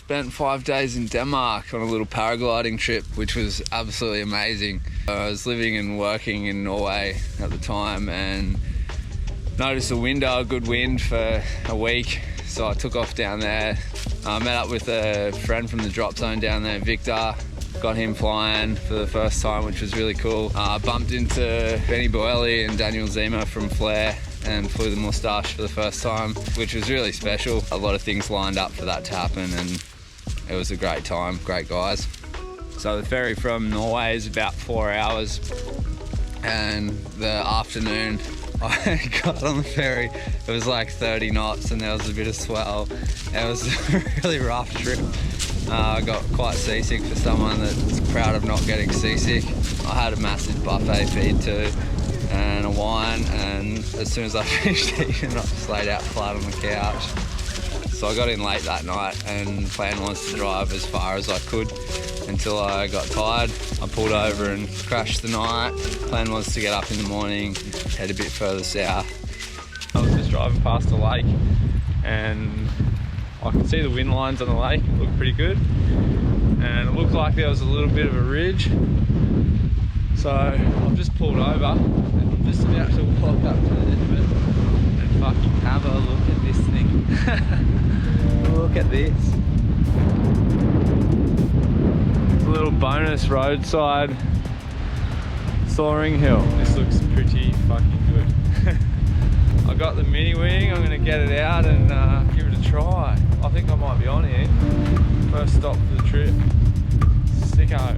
spent 5 days in Denmark on a little paragliding trip, which was absolutely amazing. I was living and working in Norway at the time and noticed a good wind for a week, so I took off down there. I met up with a friend from the drop zone down there, Victor. Got him flying for the first time, which was really cool. I bumped into Benny Boeli and Daniel Zima from Flare and flew the Moustache for the first time, which was really special. A lot of things lined up for that to happen and it was a great time, great guys. So the ferry from Norway is about 4 hours, and the afternoon I got on the ferry, it was like 30 knots and there was a bit of swell. It was a really rough trip. I got quite seasick for someone that's proud of not getting seasick. I had a massive buffet feed too and a wine, and as soon as I finished eating I just laid out flat on the couch. So I got in late that night and the plan was to drive as far as I could until I got tired. I pulled over and crashed the night. Plan was to get up in the morning, head a bit further south. I was just driving past a lake and I could see the wind lines on the lake. It looked pretty good and it looked like there was a little bit of a ridge. So I've just pulled over and I'm just about to walk up to the end of it and fucking have a look at this thing. Look at this. It's a little bonus roadside soaring hill. This looks pretty fucking good. I got the mini wing, I'm going to get it out and give it a try. I think I might be on here. First stop for the trip. Sicko.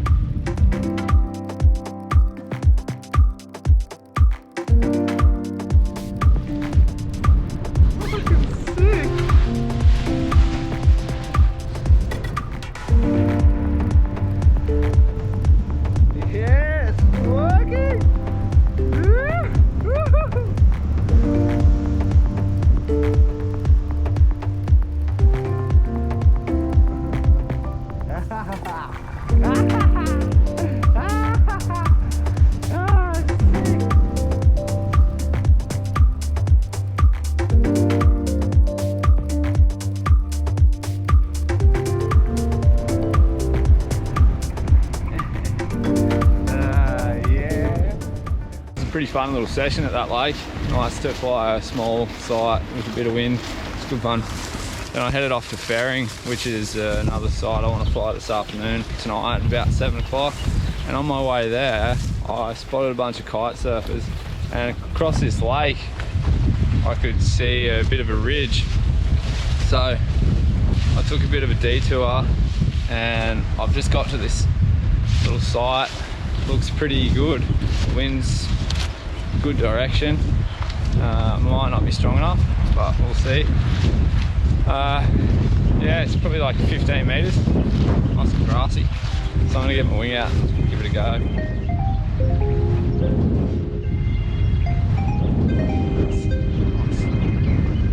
Pretty fun little session at that lake. Nice to fly a small site with a bit of wind. It's good fun. Then I headed off to Ferring, which is another site I want to fly this afternoon, tonight at about 7 o'clock. And on my way there, I spotted a bunch of kite surfers. And across this lake, I could see a bit of a ridge. So I took a bit of a detour and I've just got to this little site. Looks pretty good. Wind's good direction. Might not be strong enough, but we'll see. Yeah, it's probably like 15 meters. Nice and grassy. So I'm gonna get my wing out and give it a go.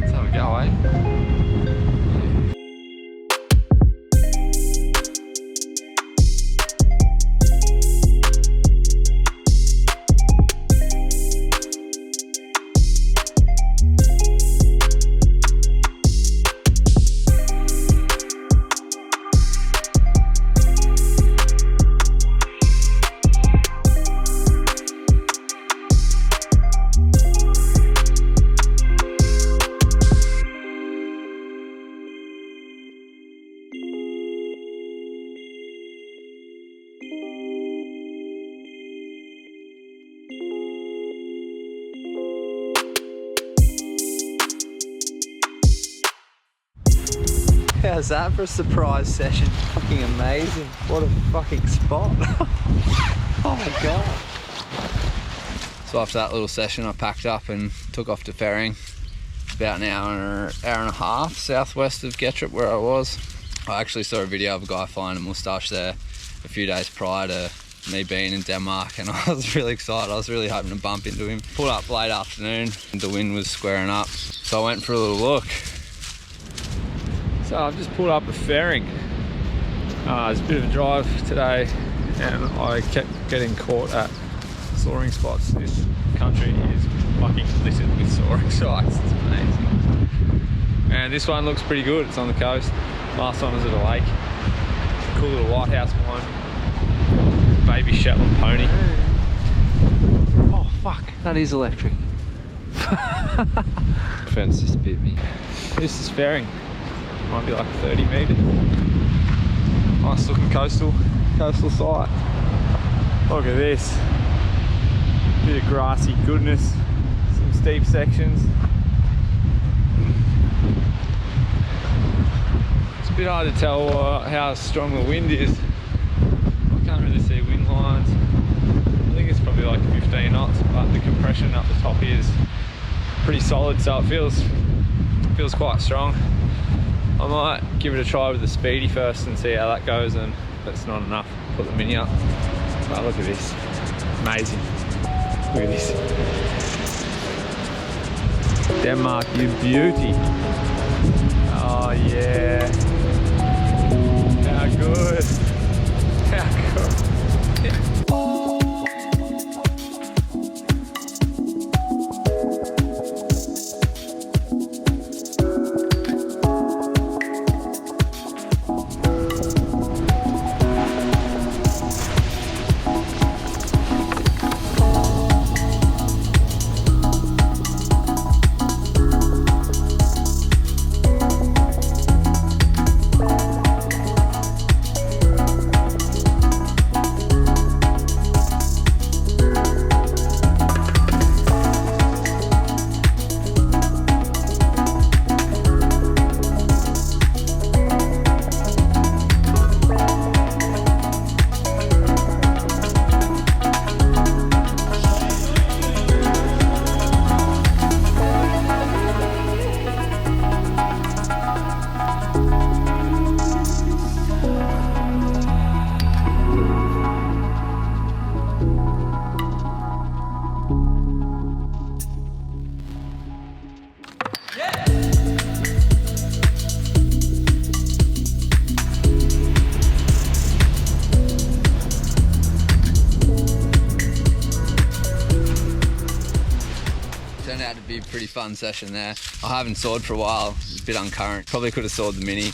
Let's have a go, eh? How's that for a surprise session? Fucking amazing. What a fucking spot. Oh my god. So after that little session I packed up and took off to Ferring. About an hour and a half southwest of Gettrup where I was. I actually saw a video of a guy flying a Moustache there a few days prior to me being in Denmark and I was really excited. I was really hoping to bump into him. Pulled up late afternoon and the wind was squaring up. So I went for a little look. So I've just pulled up a Ferring. It's a bit of a drive today and I kept getting caught at soaring spots. This country is fucking littered with soaring sites. It's amazing. And this one looks pretty good. It's on the coast. Last one was at a lake. Cool little lighthouse behind. Baby Shetland pony. Oh fuck, that is electric. Fence just bit me. This is Ferring. Might be like 30 metres. Nice looking coastal site. Look at this. Bit of grassy goodness. Some steep sections. It's a bit hard to tell how strong the wind is. I can't really see wind lines. I think it's probably like 15 knots, but the compression up the top here is pretty solid, so it feels quite strong. I might give it a try with the speedy first and see how that goes, and if that's not enough, put the mini up. But look at this, amazing. Look at this. Denmark, you beauty. Oh yeah. How good. How good. Turned out to be a pretty fun session there. I haven't soared for a while, it's a bit uncurrent. Probably could have soared the mini,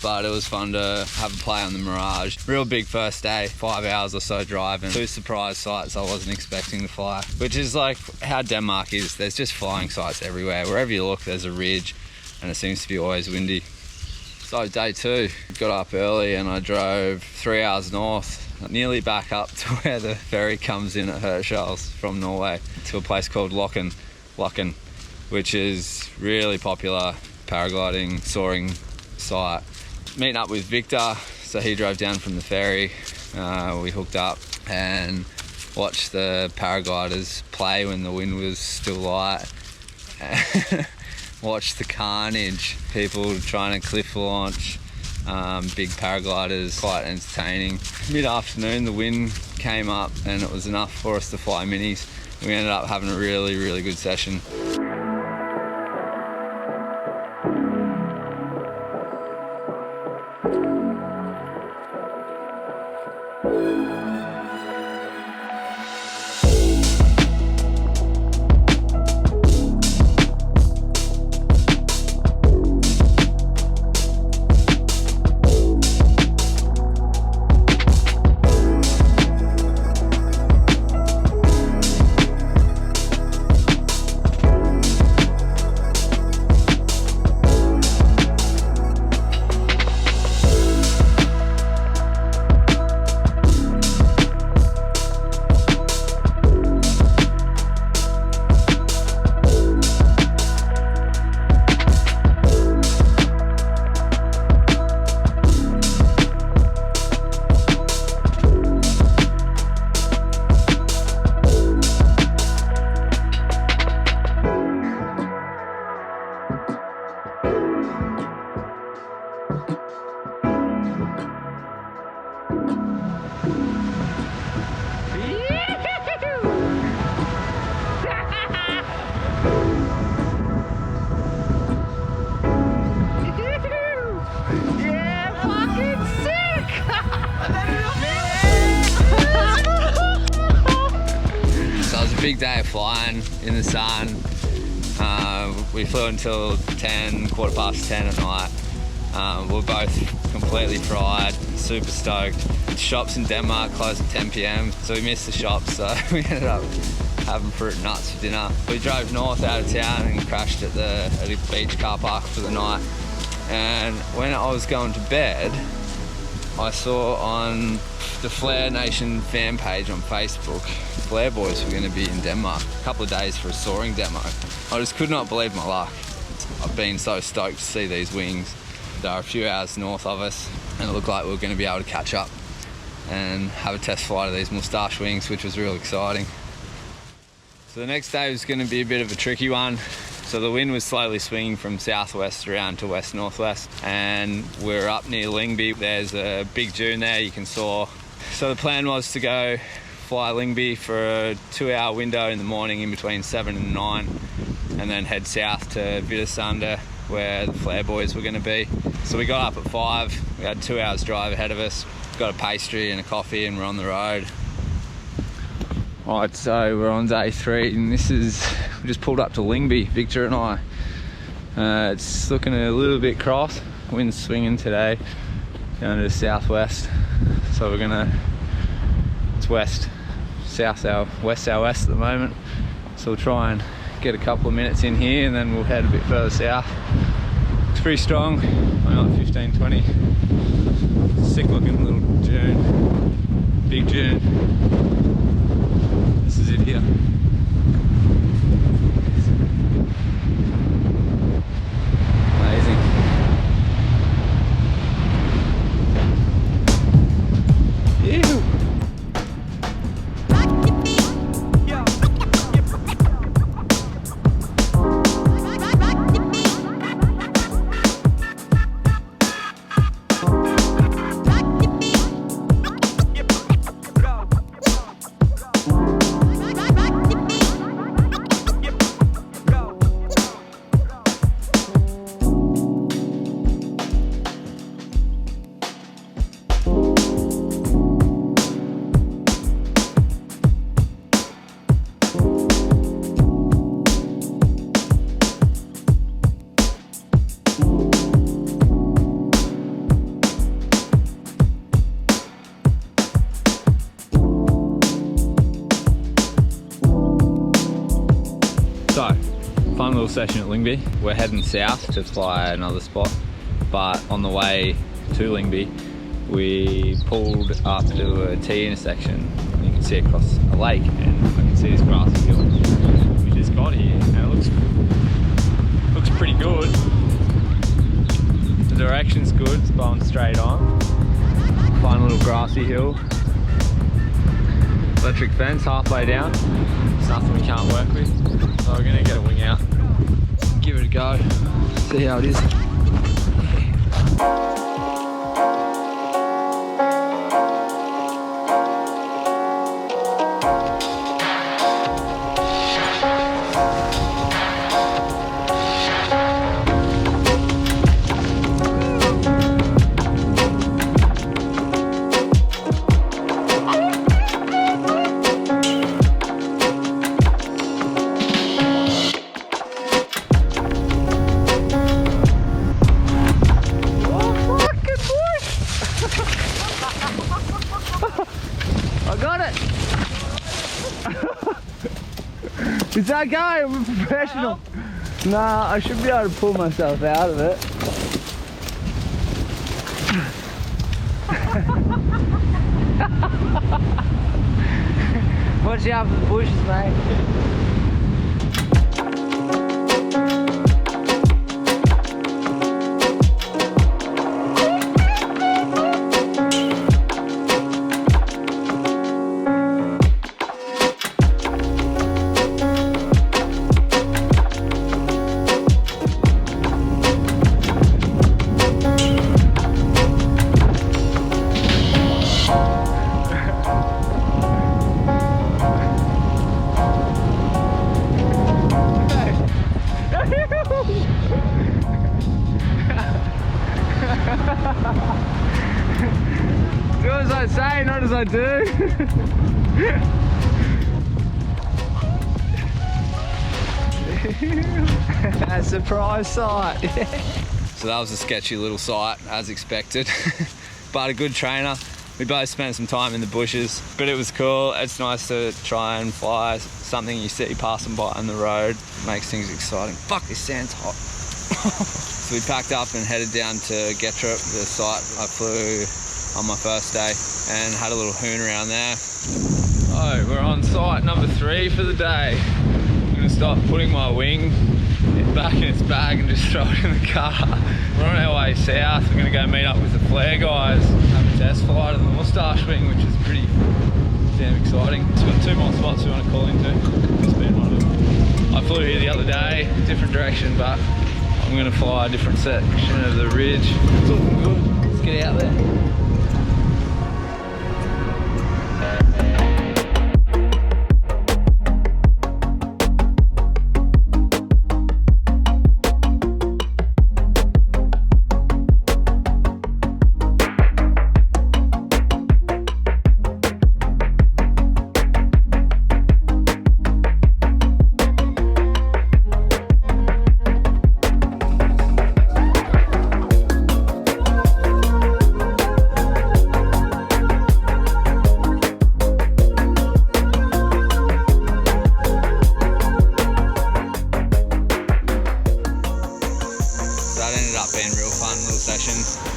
but it was fun to have a play on the Mirage. Real big first day, 5 hours or so driving. 2 surprise sites I wasn't expecting to fly, which is like how Denmark is. There's just flying sites everywhere. Wherever you look, there's a ridge, and it seems to be always windy. So day 2, got up early and I drove 3 hours north, nearly back up to where the ferry comes in at Hirtshals from Norway, to a place called Løkken, which is really popular paragliding, soaring site. Meeting up with Victor, so he drove down from the ferry. We hooked up and watched the paragliders play when the wind was still light. Watched the carnage, people trying to cliff launch, big paragliders, quite entertaining. Mid-afternoon the wind came up and it was enough for us to fly minis. We ended up having a really, really good session. Big day of flying in the sun. We flew until 10, quarter past 10 at night. We're both completely fried, super stoked. The shops in Denmark close at 10 p.m, so we missed the shops, so we ended up having fruit and nuts for dinner. We drove north out of town and crashed at a beach car park for the night. And when I was going to bed, I saw on the Flare Nation fan page on Facebook, Flare Boys were going to be in Denmark, a couple of days for a soaring demo. I just could not believe my luck. I've been so stoked to see these wings. They're a few hours north of us, and it looked like we were going to be able to catch up and have a test flight of these Moustache wings, which was real exciting. So the next day was going to be a bit of a tricky one. So the wind was slowly swinging from southwest around to west-northwest, and we're up near Lyngby. There's a big dune there you can soar. So the plan was to go fly Lyngby for a 2-hour window in the morning in between 7 and 9, and then head south to Hvide Sande, where the Flare Boys were going to be. So we got up at 5, we had 2 hours drive ahead of us, got a pastry and a coffee, and we're on the road. Right, so we're on day 3, and we just pulled up to Lyngby, Victor and I. It's looking a little bit cross, wind's swinging today down to the southwest, so it's west south at the moment, so we'll try and get a couple of minutes in here and then we'll head a bit further south. It's pretty strong, only like 15-20. Sick looking little dune, big dune. This is it here. Amazing. Ew. So, fun little session at Lyngby. We're heading south to fly another spot, but on the way to Lyngby, we pulled up to a T intersection. You can see across a lake, and I can see this grassy hill. We just got here, and it looks pretty good. The direction's good, it's blowing straight on. Fun little grassy hill. Electric fence halfway down. It's nothing we can't work with. So we're gonna get a wing out, give it a go, see how it is. It's okay, I'm a professional. Nah, I should be able to pull myself out of it. Watch out for the bushes, mate. Do as I say, not as I do. A surprise sight. So that was a sketchy little site, as expected, but a good trainer. We both spent some time in the bushes, but it was cool. It's nice to try and fly something you see passing by on the road. Makes things exciting. Fuck, this sand's hot. So we packed up and headed down to Gettrup, the site I flew on my first day, and had a little hoon around there. Oh, we're on site number 3 for the day. I'm gonna start putting my wing back in its bag and just throw it in the car. We're on our way south. We're gonna go meet up with the Flare guys, have a test flight of the Moustache wing, which is pretty damn exciting. It's got 2 more spots we want to call into. This being one of them. I flew here the other day, different direction, but I'm gonna fly a different section of the ridge. It's looking good. Let's get out there.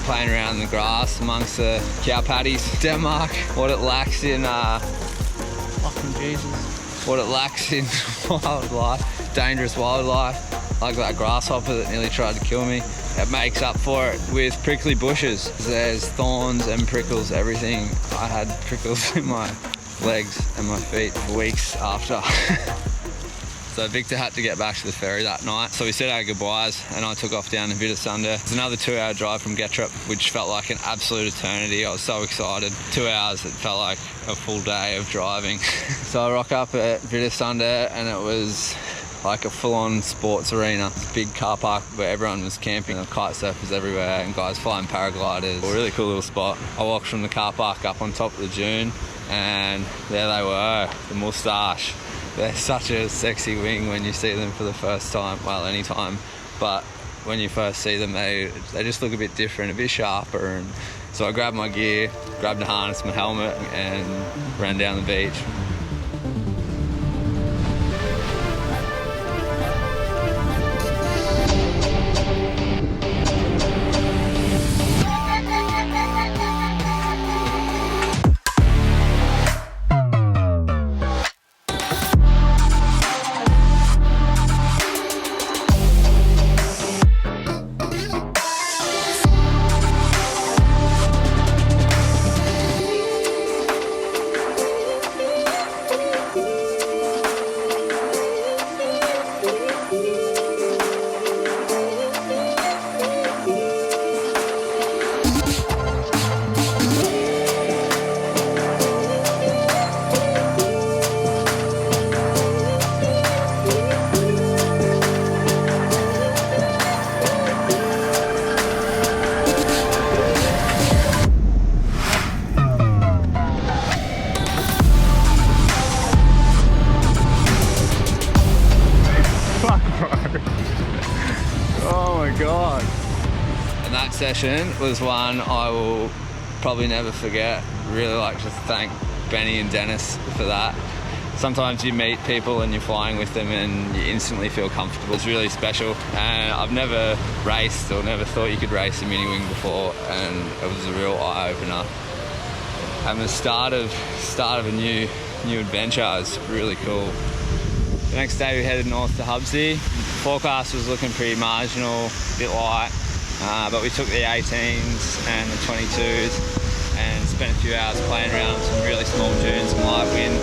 Playing around in the grass amongst the cow patties. Denmark, what it lacks in Fucking Jesus. what it lacks in wildlife, dangerous wildlife, like that grasshopper that nearly tried to kill me. It makes up for it with prickly bushes. There's thorns and prickles, everything. I had prickles in my legs and my feet for weeks after. So Victor had to get back to the ferry that night. So we said our goodbyes and I took off down to Hvide Sande. It's another 2-hour drive from Gettrup, which felt like an absolute eternity. I was so excited. 2 hours, it felt like a full day of driving. So I rock up at Hvide Sande and it was like a full-on sports arena. It's a big car park where everyone was camping, and kite surfers everywhere and guys flying paragliders. A really cool little spot. I walked from the car park up on top of the dune and there they were, the Moustache. They're such a sexy wing when you see them for the first time, well, any time, but when you first see them, they just look a bit different, a bit sharper. And so I grabbed my gear, grabbed a harness, my helmet, and ran down the beach. That session was one I will probably never forget. Really like to thank Benny and Dennis for that. Sometimes you meet people and you're flying with them and you instantly feel comfortable. It's really special, and I've never raced or never thought you could race a mini wing before, and it was a real eye-opener. And the start of a new adventure is really cool. The next day we headed north to Hubsy. Forecast was looking pretty marginal, a bit light. But we took the 18s and the 22s and spent a few hours playing around with some really small dunes, some light wind.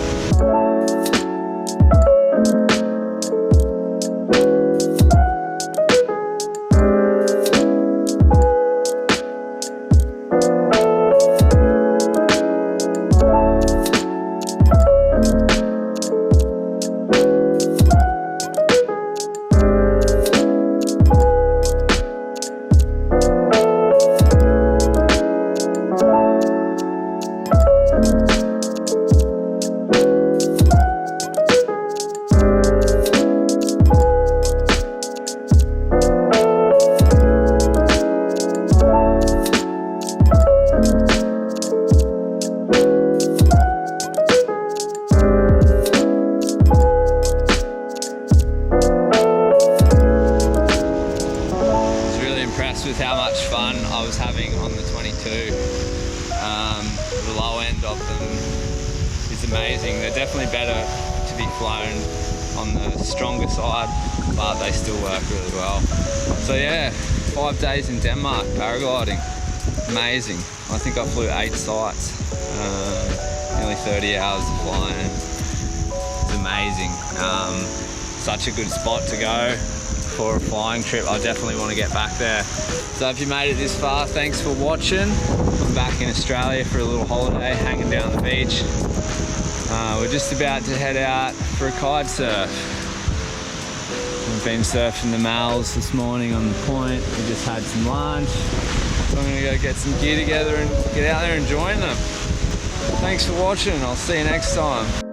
Impressed with how much fun I was having on the 22. The low end of them is amazing. They're definitely better to be flown on the stronger side, but they still work really well. So yeah, 5 days in Denmark paragliding, amazing. I think I flew 8 sites, nearly 30 hours of flying. It's amazing. Such a good spot to go for a flying trip. I definitely want to get back there. So if you made it this far, thanks for watching. I'm back in Australia for a little holiday, hanging down the beach. We're just about to head out for a kite surf. We've been surfing the Malls this morning on the point. We just had some lunch. So I'm gonna go get some gear together and get out there and join them. Thanks for watching. I'll see you next time.